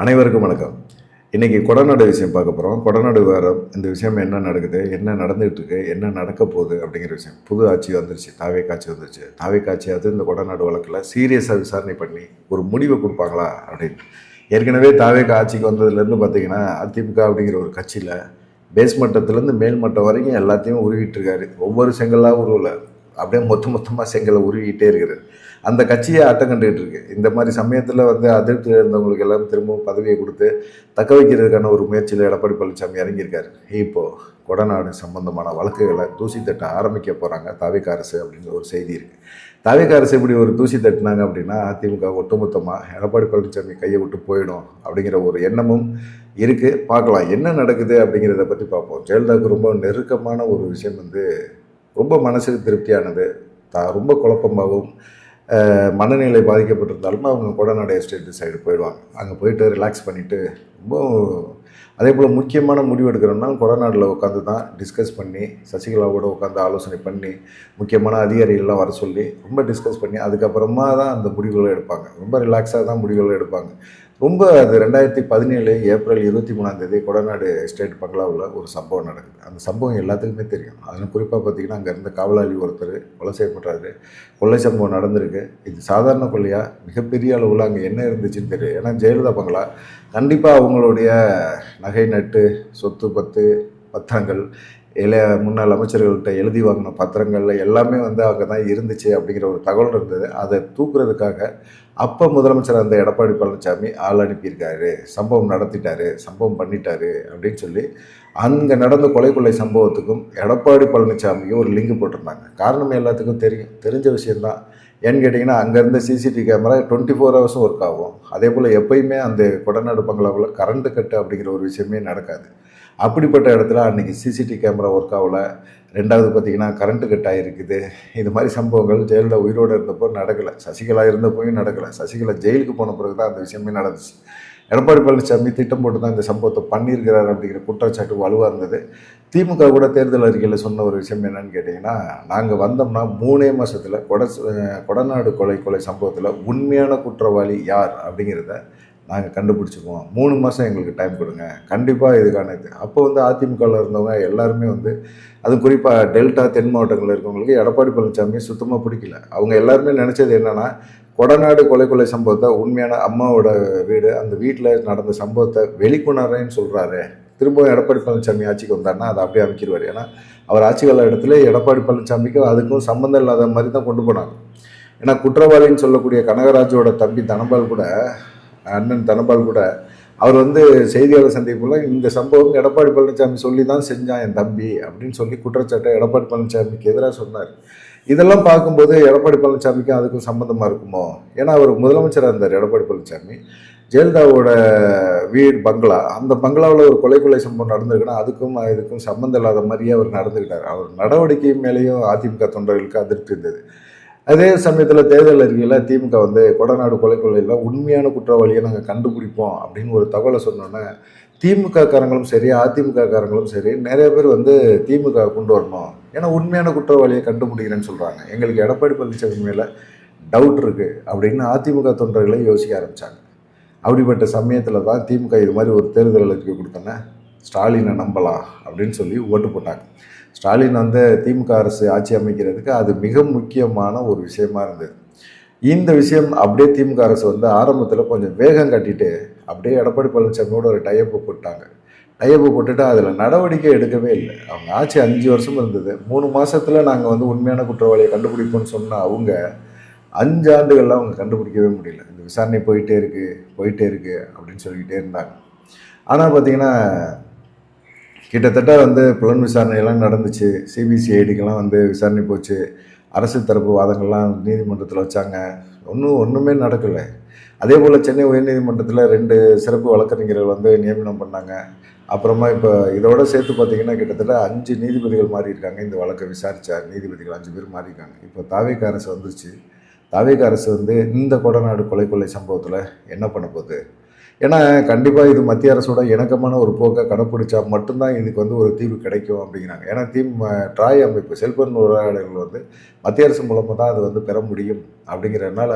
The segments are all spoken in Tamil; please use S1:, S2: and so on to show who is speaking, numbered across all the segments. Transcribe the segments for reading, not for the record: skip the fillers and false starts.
S1: அனைவருக்கும் வணக்கம். இன்னைக்கு கொடநாடு விஷயம் பார்க்க போகிறோம். கொடநாடு விவகாரம், இந்த விஷயம் என்ன நடக்குது, என்ன நடந்துகிட்டு இருக்கு, என்ன நடக்க போகுது அப்படிங்கிற விஷயம். புது ஆட்சி வந்துருச்சு, தாவேக்கா ஆட்சி வந்துருச்சு. தாவேக்கா ஆட்சியாவது இந்த கொடநாடு வழக்கில் சீரியஸாக விசாரணை பண்ணி ஒரு முடிவை கொடுப்பாங்களா அப்படின்னு. ஏற்கனவே தாவேக்கா ஆட்சிக்கு வந்ததுலேருந்து பார்த்தீங்கன்னா அதிமுக அப்படிங்கிற ஒரு கட்சியில் பேஸ் மட்டத்துலேருந்து மேல் மட்டம் வரைக்கும் எல்லாத்தையும் உருவிட்டு இருக்காரு. ஒவ்வொரு செங்கலாக உருவல, அப்படியே மொத்தமாக செங்கலை உருவிக்கிட்டே இருக்கிறது. அந்த கட்சியை ஆட்டம் கண்டுகிட்டு இருக்கு. இந்த மாதிரி சமயத்தில் அதிருப்தியில் இருந்தவங்களுக்கு எல்லாம் திரும்பவும் பதவியை கொடுத்து தக்க வைக்கிறதுக்கான ஒரு முயற்சியில் எடப்பாடி பழனிசாமி இறங்கியிருக்காரு. இப்போது கொடநாடு சம்பந்தமான வழக்குகளை தூசி தட்ட ஆரம்பிக்க போகிறாங்க தாவேக்கா அரசு அப்படிங்கிற ஒரு செய்தி இருக்குது. தாவேக்கா அரசு இப்படி ஒரு தூசி தட்டினாங்க அப்படின்னா அதிமுக ஒட்டுமொத்தமாக எடப்பாடி பழனிசாமி கையை விட்டு போயிடும் அப்படிங்கிற ஒரு எண்ணமும் இருக்குது. பார்க்கலாம் என்ன நடக்குது அப்படிங்கிறத பற்றி பார்ப்போம். ஜெயலலிதாவுக்கு ரொம்ப நெருக்கமான ஒரு விஷயம் ரொம்ப மனசுக்கு திருப்தியானது. ரொம்ப குழப்பமாகவும் மனநிலை பாதிக்கப்பட்டிருந்தாலும் அவங்க கொடநாடு எஸ்டேட் சைடு போயிடுவாங்க. அங்கே போயிட்டு ரிலாக்ஸ் பண்ணிவிட்டு ரொம்ப அதே போல் முக்கியமான முடிவு எடுக்கிறோம்னா கொடநாட்டில் உட்காந்து தான் டிஸ்கஸ் பண்ணி சசிகலாவோட உட்காந்து ஆலோசனை பண்ணி முக்கியமான அதிகாரிகள்லாம் வர சொல்லி ரொம்ப டிஸ்கஸ் பண்ணி அதுக்கப்புறமா தான் அந்த முடிவுகளை எடுப்பாங்க. ரொம்ப ரிலாக்ஸாக தான் முடிவுகளை எடுப்பாங்க. ரொம்ப அது 2017 ஏப்ரல் 23 கொடநாடு எஸ்டேட் பங்களாவில் ஒரு சம்பவம் நடக்குது. அந்த சம்பவம் எல்லாத்துக்குமே தெரியும். அதில் குறிப்பாக பார்த்திங்கன்னா அங்கே இருந்த காவலாளி ஒருத்தர் கொலை செய்யப்படுறாரு. கொள்ளை சம்பவம் நடந்திருக்கு. இது சாதாரண கொள்ளையாக மிகப்பெரிய அளவில் அங்கே என்ன இருந்துச்சுன்னு தெரியும். ஏன்னா ஜெயலலிதா பங்களா கண்டிப்பாக அவங்களுடைய நகை நட்டு சொத்து பத்திரங்கள் முன்னாள் அமைச்சர்கள்ட்ட எழுதி வாங்கின பத்திரங்கள்ல எல்லாமே அங்கே தான் இருந்துச்சு அப்படிங்கிற ஒரு தகவல் இருந்தது. அதை தூக்குறதுக்காக அப்போ முதலமைச்சர் அந்த எடப்பாடி பழனிசாமி ஆள் அனுப்பியிருக்காரு, சம்பவம் நடத்திட்டாரு, சம்பவம் பண்ணிட்டாரு அப்படின்னு சொல்லி அங்கே நடந்த கொலை சம்பவத்துக்கும் எடப்பாடி பழனிசாமிக்கு ஒரு லிங்க் போட்டிருந்தாங்க. காரணம் எல்லாத்துக்கும் தெரிஞ்ச விஷயந்தான். ஏன்னு கேட்டிங்கன்னா அங்கே இருந்த சிசிடிவி கேமரா 24 ஹவர்ஸும் ஒர்க் ஆகும். அதே போல் எப்பயுமே அந்த கொடநாடு பங்களாவில் கரண்ட்டு கட்டு அப்படிங்கிற ஒரு விஷயமே நடக்காது. அப்படிப்பட்ட இடத்துல அன்றைக்கி சிசிடிவி கேமரா ஒர்க் ஆகலை. ரெண்டாவது பார்த்திங்கன்னா கரண்ட்டு கட் ஆகிருக்குது. இது மாதிரி சம்பவங்கள் ஜெயலலிதா உயிரோடு இருந்தப்போ நடக்கலை, சசிகலா இருந்தப்போயும் நடக்கலை. சசிகலா ஜெயிலுக்கு போன பிறகு தான் அந்த விஷயமே நடந்துச்சு. எடப்பாடி பழனிசாமி திட்டம் போட்டு தான் இந்த சம்பவத்தை பண்ணியிருக்கிறார் அப்படிங்கிற குற்றச்சாட்டு வலுவாக இருந்தது. திமுக கூட தேர்தல் அறிக்கையில் சொன்ன ஒரு விஷயம் என்னன்னு கேட்டிங்கன்னா, நாங்கள் வந்தோம்னா 3 மாதத்தில் கொடநாடு கொலை சம்பவத்தில் உண்மையான குற்றவாளி யார் அப்படிங்கிறத நாங்கள் கண்டுபிடிச்சிக்குவோம். 3 மாதம் எங்களுக்கு டைம் கொடுங்க, கண்டிப்பாக இதுக்கான இது. அப்போ அதிமுகவில் இருந்தவங்க எல்லாருமே அது குறிப்பாக டெல்டா தென் மாவட்டங்களில் இருக்கவங்களுக்கு எடப்பாடி பழனிசாமி சுத்தமாக பிடிக்கல. அவங்க எல்லாருமே நினச்சது என்னென்னா கொடநாடு கொலை சம்பவத்தை உண்மையான அம்மாவோட வீடு, அந்த வீட்டில் நடந்த சம்பவத்தை வெளிக்கொணர்றேன்னு சொல்கிறாரு. திரும்பவும் எடப்பாடி பழனிசாமி ஆட்சிக்கு வந்தாருன்னா அதை அப்படியே அமைக்கிடுவார். ஏன்னா அவர் ஆட்சி கால இடத்துல எடப்பாடி பழனிசாமிக்கும் அதுக்கும் சம்மந்தம் இல்லாத மாதிரி தான் கொண்டு போனாங்க. ஏன்னா குற்றவாளின்னு சொல்லக்கூடிய கனகராஜோட தம்பி தனபால் கூட, அண்ணன் தனபால் கூட அவர் செய்தியாளர் சந்திப்புல இந்த சம்பவம் எடப்பாடி பழனிசாமி சொல்லி தான் செஞ்சான் என் தம்பி அப்படின்னு சொல்லி குற்றச்சாட்டை எடப்பாடி பழனிசாமிக்கு எதிராக சொன்னார். இதெல்லாம் பார்க்கும்போது எடப்பாடி பழனிசாமிக்கும் அதுக்கும் சம்மந்தமாக இருக்குமோ? ஏன்னா அவர் முதலமைச்சராக இருந்தார் எடப்பாடி பழனிசாமி. ஜெயலலிதாவோட வீடு பங்களா, அந்த பங்களாவில் ஒரு கொலை சம்பவம் நடந்திருக்குன்னா அதுக்கும் இதுக்கும் சம்மந்தம் இல்லாத மாதிரியே அவர் நடந்துக்கிட்டார். அவர் நடவடிக்கை மேலேயும் அதிமுக தொண்டர்களுக்கு அதிருப்தி இருந்தது. அதே சமயத்தில் தேர்தல் அறிக்கையில் திமுக கொடநாடு கொலையில் உண்மையான குற்றவாளியை நாங்கள் கண்டுபிடிப்போம் அப்படின்னு ஒரு தகவலை சொன்னோன்னே திமுக காரங்களும் சரி அதிமுக காரங்களும் சரி நிறைய பேர் திமுக கொண்டு வரணும், ஏன்னா உண்மையான குற்றவாளியை கண்டுபிடிக்கிறேன்னு சொல்கிறாங்க. எங்களுக்கு எடப்பாடி பழனிசாமி மேலே டவுட் இருக்குது அப்படின்னு அதிமுக தொண்டர்களை யோசிக்க ஆரம்பித்தாங்க. அப்படிப்பட்ட சமயத்தில் தான் திமுக இது மாதிரி ஒரு தேர்தல் அறிக்கை கொடுத்தோன்னே ஸ்டாலினை நம்பலாம் அப்படின்னு சொல்லி ஓட்டு போட்டாங்க. ஸ்டாலின் திமுக அரசு ஆட்சி அமைக்கிறதுக்கு அது மிக முக்கியமான ஒரு விஷயமா இருந்தது. இந்த விஷயம் அப்படியே திமுக அரசு ஆரம்பத்தில் கொஞ்சம் வேகம் கட்டிட்டு அப்படியே எடப்பாடி பழனிசாமியோட ஒரு டையப்பு போட்டாங்க. டையப்பு போட்டுட்டு அதில் நடவடிக்கை எடுக்கவே இல்லை. அவங்க ஆட்சி 5 வருஷம் இருந்தது. 3 மாதத்தில் நாங்கள் உண்மையான குற்றவாளியை கண்டுபிடிப்போம்னு சொன்ன அவங்க 5 ஆண்டுகள்லாம் அவங்க கண்டுபிடிக்கவே முடியல. இந்த விசாரணை போயிட்டே இருக்குது அப்படின்னு சொல்லிக்கிட்டே இருந்தாங்க. ஆனால் பார்த்திங்கன்னா கிட்டத்தட்ட புலன் விசாரணையெல்லாம் நடந்துச்சு. சிபிசிஐடிக்கெல்லாம் விசாரணை போச்சு. அரசு தரப்பு வாதங்கள்லாம் நீதிமன்றத்தில் வச்சாங்க. ஒன்றுமே நடக்கலை. அதே போல் சென்னை உயர்நீதிமன்றத்தில் 2 சிறப்பு வழக்கறிஞர்கள் நியமனம் பண்ணாங்க. அப்புறமா இப்போ இதோட சேர்த்து பார்த்திங்கன்னா கிட்டத்தட்ட 5 நீதிபதிகள் மாறி இருக்காங்க. இந்த வழக்கை விசாரித்த நீதிபதிகள் 5 பேர் மாறி இருக்காங்க. இப்போ தாவேக்கா அரசு வந்துருச்சு. தாவேக்கா அரசு இந்த கொடநாடு கொலை சம்பவத்தில் என்ன பண்ண போகுது? ஏன்னா கண்டிப்பாக இது மத்திய அரசோட இணக்கமான ஒரு போக்கை கடைப்பிடிச்சா மட்டும்தான் இதுக்கு வந்து ஒரு தீர்வு கிடைக்கும் அப்படிங்கிறாங்க. ஏன்னா ட்ராய் அமைப்பு செல்போன் உரையாடல்கள் வந்து மத்திய அரசு மூலமாக தான் அது வந்து பெற முடியும் அப்படிங்கிறதுனால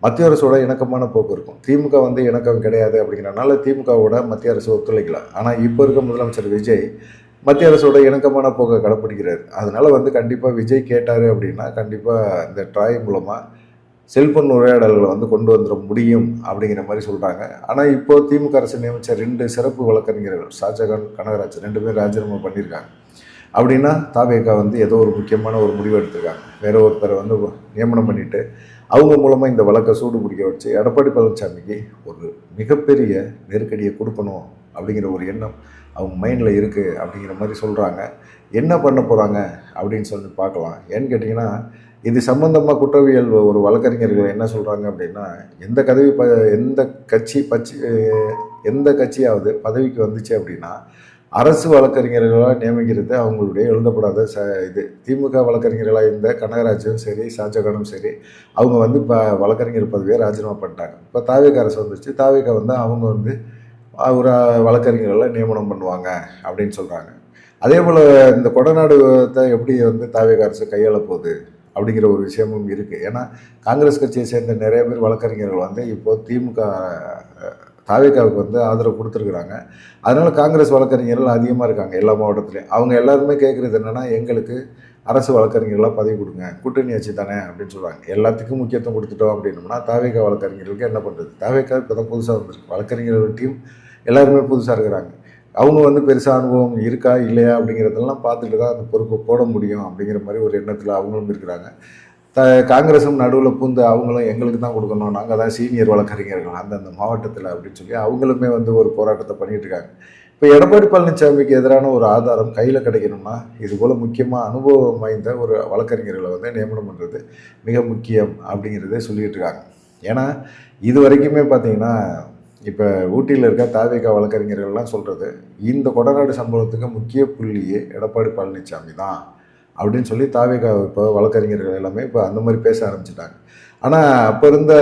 S1: மத்திய அரசோட இணக்கமான போக்கு இருக்கும். திமுக வந்து இணக்கம் கிடையாது அப்படிங்கிறனால திமுகவோட மத்திய அரசு ஒத்துழைக்கல. ஆனால் இப்போ இருக்க முதலமைச்சர் விஜய் மத்திய அரசோட இணக்கமான போக்கை கடைப்பிடிக்கிறார். அதனால வந்து கண்டிப்பாக விஜய் கேட்டார் அப்படின்னா கண்டிப்பாக இந்த ட்ராய் மூலமாக செல்போன் உரையாடல்களை வந்து கொண்டு வந்துட முடியும் அப்படிங்கிற மாதிரி சொல்கிறாங்க. ஆனால் இப்போது திமுக அரசு நியமித்த 2 சிறப்பு வழக்கறிஞர்கள் ஷாஜகான், கனகராஜ் 2 பேர் ராஜினாமா பண்ணியிருக்காங்க. அப்படின்னா தாவேகா வந்து ஏதோ ஒரு முக்கியமான ஒரு முடிவு எடுத்திருக்காங்க. வேற ஒருத்தரை வந்து நியமனம் பண்ணிவிட்டு அவங்க மூலமாக இந்த வழக்கை சூடு பிடிக்க வச்சு எடப்பாடி பழனிசாமிக்கு ஒரு மிகப்பெரிய நெருக்கடியை கொடுக்கணும் அப்படிங்கிற ஒரு எண்ணம் அவங்க மைண்டில் இருக்குது அப்படிங்கிற மாதிரி சொல்கிறாங்க. என்ன பண்ண போகிறாங்க அப்படின்னு சொல்லி பார்க்கலாம். ஏன்னு கேட்டிங்கன்னா இது சம்பந்தமாக குற்றவியல் ஒரு வழக்கறிஞர்கள் என்ன சொல்கிறாங்க அப்படின்னா எந்த கட்சியாவது பதவிக்கு வந்துச்சு அப்படின்னா அரசு வழக்கறிஞர்களாக நியமிக்கிறது அவங்களுடைய எழுதப்படாத இது திமுக வழக்கறிஞர்களாக இருந்த கனகராஜும் சரி ஷாஜகானும் சரி அவங்க வந்து இப்போ வழக்கறிஞர் பதவியை ராஜினாமா பண்ணிட்டாங்க. இப்போ தாவேகா அரசு வந்துச்சு. தாவேகா வந்து அவங்க வந்து ஒரு வழக்கறிஞர்களை நியமனம் பண்ணுவாங்க அப்படின்னு சொல்கிறாங்க. அதே போல் இந்த கொடநாடுத்தை எப்படி வந்து தாவேகா அரசு கையாள போகுது அப்படிங்கிற ஒரு விஷயமும் இருக்குது. ஏன்னா காங்கிரஸ் கட்சியை சேர்ந்த நிறைய பேர் வழக்கறிஞர்கள் வந்து இப்போது தாவேகாவுக்கு வந்து ஆதரவு கொடுத்துருக்குறாங்க. அதனால் காங்கிரஸ் வழக்கறிஞர்கள் அதிகமாக இருக்காங்க எல்லா மாவட்டத்துலேயும். அவங்க எல்லாருமே கேட்குறது என்னென்னா எங்களுக்கு அரசு வழக்கறிஞர்களாக பதவி கொடுங்க, கூட்டணி ஆட்சி தானே அப்படின்னு சொல்கிறாங்க. எல்லாத்துக்கும் முக்கியத்துவம் கொடுத்துட்டோம் அப்படின்னோம்னா தாவேகா வழக்கறிஞர்களுக்கு என்ன பண்ணுறது? தாவேகா இப்போ தான் புதுசாக வந்துருக்கு. வழக்கறிஞர்கள் டீம் எல்லாருமே புதுசாக இருக்கிறாங்க. அவங்க வந்து பெருசாக அனுபவம் இருக்கா இல்லையா அப்படிங்கிறதெல்லாம் பார்த்துட்டு தான் அந்த பொறுப்பை போட முடியும் அப்படிங்கிற மாதிரி ஒரு எண்ணத்தில் அவங்களும் இருக்கிறாங்க. காங்கிரஸும் நடுவில் பூந்து அவங்களும் எங்களுக்கு தான் கொடுக்கணும், நாங்கள் தான் சீனியர் வழக்கறிஞர்கள் அந்தந்த மாவட்டத்தில் அப்படின்னு சொல்லி அவங்களுமே வந்து ஒரு போராட்டத்தை பண்ணிகிட்டு இருக்காங்க. இப்போ எடப்பாடி பழனிசாமிக்கு எதிரான ஒரு ஆதாரம் கையில் கிடைக்கணும்னா இதுபோல் முக்கியமாக அனுபவம் வாய்ந்த ஒரு வழக்கறிஞர்களை வந்து நியமனம் பண்ணுறது மிக முக்கியம் அப்படிங்கிறதே சொல்லிகிட்டு இருக்காங்க. ஏன்னா இது வரைக்குமே பார்த்தீங்கன்னா இப்போ ஊட்டியில் இருக்க தாவேகா வழக்கறிஞர்கள்லாம் சொல்கிறது இந்த கொடநாடு சம்பவத்துக்கு முக்கிய புள்ளியே எடப்பாடி பழனிசாமி தான் அப்படின்னு சொல்லி தாவேகா இப்போ வழக்கறிஞர்கள் எல்லாமே இப்போ அந்த மாதிரி பேச ஆரம்பிச்சிட்டாங்க. ஆனால் அப்போ இருந்த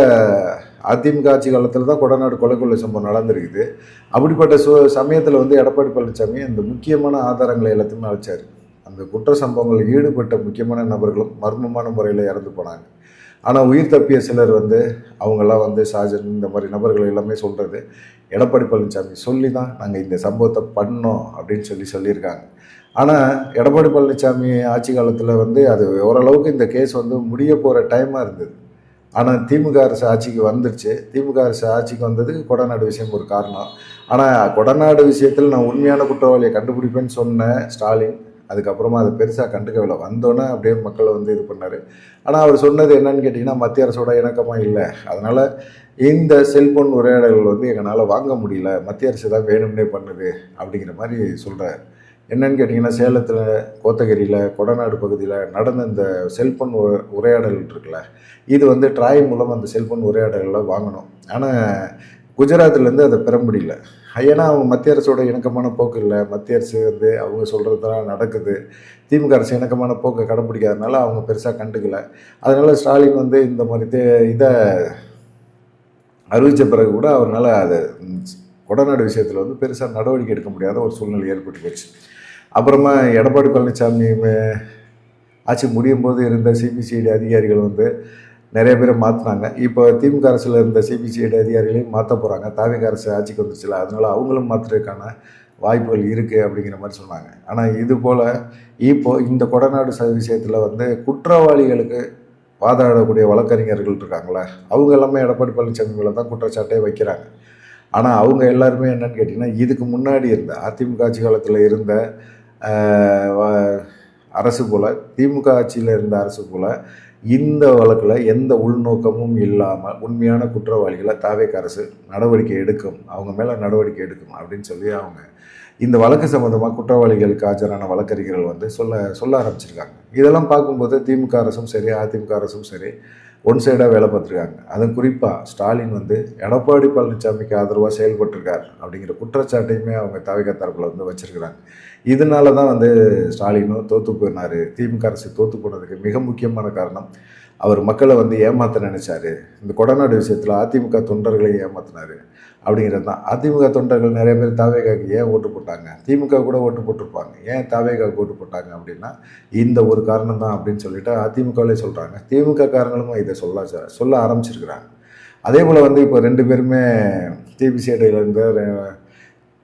S1: அதிமுக ஆட்சி காலத்தில் தான் கொடநாடு கொலை சம்பவம் நடந்திருக்குது. அப்படிப்பட்ட சமயத்தில் வந்து எடப்பாடி பழனிசாமி அந்த முக்கியமான ஆதாரங்களை எல்லாத்தையுமே அழைச்சார். அந்த குற்ற சம்பவங்களில் ஈடுபட்ட முக்கியமான நபர்களும் மர்மமான முறையில் இறந்து போனாங்க. ஆனால் உயிர் தப்பிய சிலர் வந்து அவங்கெல்லாம் வந்து ஷாஜன் இந்த மாதிரி நபர்கள் எல்லாமே சொல்கிறது எடப்பாடி பழனிசாமி சொல்லி தான் நாங்கள் இந்த சம்பவத்தை பண்ணோம் அப்படின்னு சொல்லியிருக்காங்க. ஆனால் எடப்பாடி பழனிசாமி ஆட்சி காலத்தில் வந்து அது ஓரளவுக்கு இந்த கேஸ் வந்து முடிய போகிற டைமாக இருந்தது. ஆனால் திமுக அரசு ஆட்சிக்கு வந்துருச்சு. திமுக அரசு ஆட்சிக்கு வந்ததுக்கு கொடநாடு விஷயம் ஒரு காரணம். ஆனால் கொடநாடு விஷயத்தில் நான் உண்மையான குற்றவாளியை கண்டுபிடிப்பேன்னு சொன்ன ஸ்டாலின் அதுக்கப்புறமா அதை பெருசாக கண்டுக்கவில்லை. வந்தோன்னே அப்படியே மக்களை வந்து இது பண்ணார். ஆனால் அவர் சொன்னது என்னன்னு கேட்டிங்கன்னா மத்திய அரசோட இணக்கமாக இல்லை, அதனால் இந்த செல்போன் உரையாடல்கள் வந்து எங்களால் வாங்க முடியல, மத்திய அரசு தான் வேணும்னே பண்ணுது அப்படிங்கிற மாதிரி சொல்கிறார். என்னன்னு கேட்டிங்கன்னா சேலத்தில் கோத்தகிரியில் கொடநாடு பகுதியில் நடந்த இந்த செல்போன் உரையாடல் இருக்குல்ல, இது வந்து ட்ராய் மூலம் அந்த செல்போன் உரையாடல்களை வாங்கணும். ஆனால் குஜராத்லேருந்து அதை பெற முடியல. ஏன்னா அவங்க மத்திய அரசோட இணக்கமான போக்கு இல்லை. மத்திய அரசு வந்து அவங்க சொல்கிறது தான் நடக்குது. திமுக அரசு இணக்கமான போக்கை கடைப்பிடிக்காதனால அவங்க பெருசாக கண்டுக்கலை. அதனால் ஸ்டாலின் வந்து இந்த மாதிரி இதை அறிவித்த பிறகு கூட அவரால் அதை கொடநாடு விஷயத்தில் வந்து பெருசாக நடவடிக்கை எடுக்க முடியாத ஒரு சூழ்நிலை ஏற்பட்டு போச்சு. அப்புறமா எடப்பாடி பழனிசாமி ஆட்சி முடியும் போது இருந்த சிபிசிஐடி அதிகாரிகள் வந்து நிறைய பேரை மாற்றினாங்க. இப்போ திமுக அரசில் இருந்த சிபிசிஐடி அதிகாரிகளையும் மாற்ற போகிறாங்க. தாவேக அரசு ஆட்சிக்கு வந்துச்சுல, அதனால் அவங்களும் மாற்றுறதுக்கான வாய்ப்புகள் இருக்குது அப்படிங்கிற மாதிரி சொன்னாங்க. ஆனால் இது போல் இப்போது இந்த கொடநாடு விஷயத்தில் வந்து குற்றவாளிகளுக்கு வாதாடக்கூடிய வழக்கறிஞர்கள் இருக்காங்களே, அவங்க எல்லாமே எடப்பாடி பழனிசாமி மேலே தான் குற்றச்சாட்டே வைக்கிறாங்க. ஆனால் அவங்க எல்லாருமே என்னன்னு கேட்டிங்கன்னா இதுக்கு முன்னாடி இருந்த அதிமுக ஆட்சி காலத்தில் இருந்த அரசு போல், திமுக ஆட்சியில் இருந்த அரசு போல் இந்த வழக்கில் எந்த உள்நோக்கமும் இல்லாமல் உண்மையான குற்றவாளிகளை தாவேக அரசு நடவடிக்கை எடுக்கும், அவங்க மேலே நடவடிக்கை எடுக்கும் அப்படின்னு சொல்லி அவங்க இந்த வழக்கு சம்மந்தமாக குற்றவாளிகளுக்கு ஆஜரான வழக்கறிஞர்கள் வந்து சொல்ல ஆரம்பிச்சிருக்காங்க. இதெல்லாம் பார்க்கும்போது திமுக அரசும் சரி அதிமுக அரசும் சரி ஒன் சைடாக வேலை பார்த்துருக்காங்க. அதுவும் குறிப்பாக ஸ்டாலின் வந்து எடப்பாடி பழனிசாமிக்கு ஆதரவாக செயல்பட்டிருக்கார் அப்படிங்கிற குற்றச்சாட்டையுமே அவங்க தாவேகா தரப்பில் வந்து வச்சுருக்கிறாங்க. இதனால தான் வந்து ஸ்டாலினும் தோற்று போயினார். திமுக அரசு தோற்று போனதுக்கு மிக முக்கியமான காரணம் அவர் மக்களை வந்து ஏமாற்ற நினைச்சாரு. இந்த கொடநாடு விஷயத்தில் அதிமுக தொண்டர்களையும் ஏமாத்தினாரு அப்படிங்கிறது தான். அதிமுக தொண்டர்கள் நிறைய பேர் தாவேகாவுக்கு ஏன் ஓட்டு போட்டாங்க, திமுக கூட ஓட்டு போட்டிருப்பாங்க, ஏன் தாவேகாவுக்கு ஓட்டு போட்டாங்க அப்படின்னா இந்த ஒரு காரணம் தான் அப்படின்னு சொல்லிட்டு அதிமுகவிலே சொல்கிறாங்க. திமுக காரங்களும் இதை சொல்ல ஆரம்பிச்சிருக்கிறாங்க. அதே போல் வந்து இப்போ 2 பேருமே டிபிசிஐடியிலேருந்து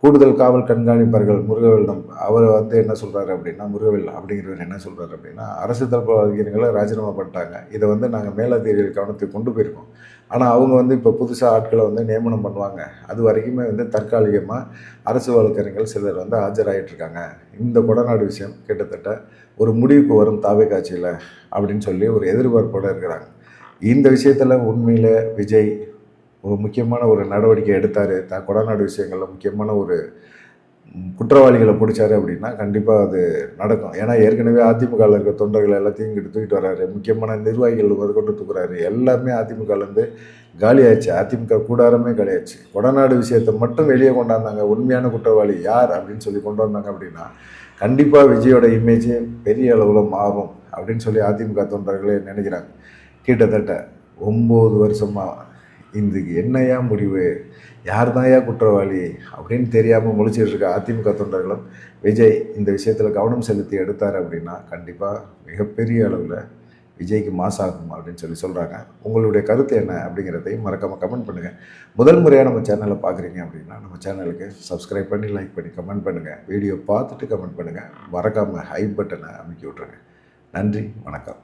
S1: கூடுதல் காவல் கண்காணிப்பார்கள் முருகவேல் அவர் வந்து என்ன சொல்கிறாரு அப்படின்னா, முருகவேல் அப்படிங்கிறவர் என்ன சொல்கிறாரு அப்படின்னா, அரசு தரப்பு வழக்கறிஞர்களை ராஜினாமா பண்ணிட்டாங்க. இதை வந்து நாங்கள் மேலதிகாரிகள் கவனத்துக்கு கொண்டு போயிருக்கோம். ஆனால் அவங்க வந்து இப்போ புதுசாக ஆட்களை வந்து நியமனம் பண்ணுவாங்க. அது வரைக்குமே வந்து தற்காலிகமாக அரசு வழக்கறிஞர்கள் சிலர் வந்து ஆஜராகிட்டுருக்காங்க. இந்த கொடநாடு விஷயம் கிட்டத்தட்ட ஒரு முடிவுக்கு வரும் தாவேகாட்சியில் அப்படின்னு சொல்லி ஒரு எதிர்பார்ப்போடு இருக்கிறாங்க. இந்த விஷயத்தில் உண்மையில் விஜய் ஒரு முக்கியமான ஒரு நடவடிக்கை எடுத்தார். கொடநாடு விஷயங்களில் முக்கியமான ஒரு குற்றவாளிகளை பிடிச்சாரு அப்படின்னா கண்டிப்பாக அது நடக்கும். ஏன்னா ஏற்கனவே அதிமுகவில் இருக்க தொண்டர்கள் எல்லாத்தையும் இங்கிட்டு தூக்கிட்டு வர்றாரு. முக்கியமான நிர்வாகிகள் கொண்டு தூக்குறாரு. எல்லாமே அதிமுகலேருந்து காலியாச்சு. அதிமுக கூடாரமே காலியாச்சு. கொடநாடு விஷயத்தை மட்டும் வெளியே கொண்டாந்தாங்க. உண்மையான குற்றவாளி யார் அப்படின்னு சொல்லி கொண்டு வந்தாங்க அப்படின்னா கண்டிப்பாக விஜயோட இமேஜ் பெரிய அளவில் மாறும் அப்படின்னு சொல்லி அதிமுக தொண்டர்களே நினைக்கிறாங்க. கிட்டத்தட்ட 9 வருஷமாக இதுக்கு என்னையா முடிவு, யார் தான்யா குற்றவாளி அப்படின்னு தெரியாமல் முழிச்சிட்டு இருக்க அதிமுக தொண்டர்களும் விஜய் இந்த விஷயத்தில் கவனம் செலுத்தி எடுத்தார் அப்படின்னா கண்டிப்பாக மிகப்பெரிய அளவில் விஜய்க்கு மாஸ் ஆகும் அப்படின்னு சொல்கிறாங்க. உங்களுடைய கருத்து என்ன அப்படிங்கிறதையும் மறக்காமல் கமெண்ட் பண்ணுங்கள். முதல் முறையாக நம்ம சேனலை பார்க்குறீங்க அப்படின்னா நம்ம சேனலுக்கு சப்ஸ்கிரைப் பண்ணி லைக் பண்ணி கமெண்ட் பண்ணுங்கள். வீடியோ பார்த்துட்டு கமெண்ட் பண்ணுங்கள். மறக்காமல் ஹை பட்டனை அமைக்கி விட்ருங்க. நன்றி, வணக்கம்.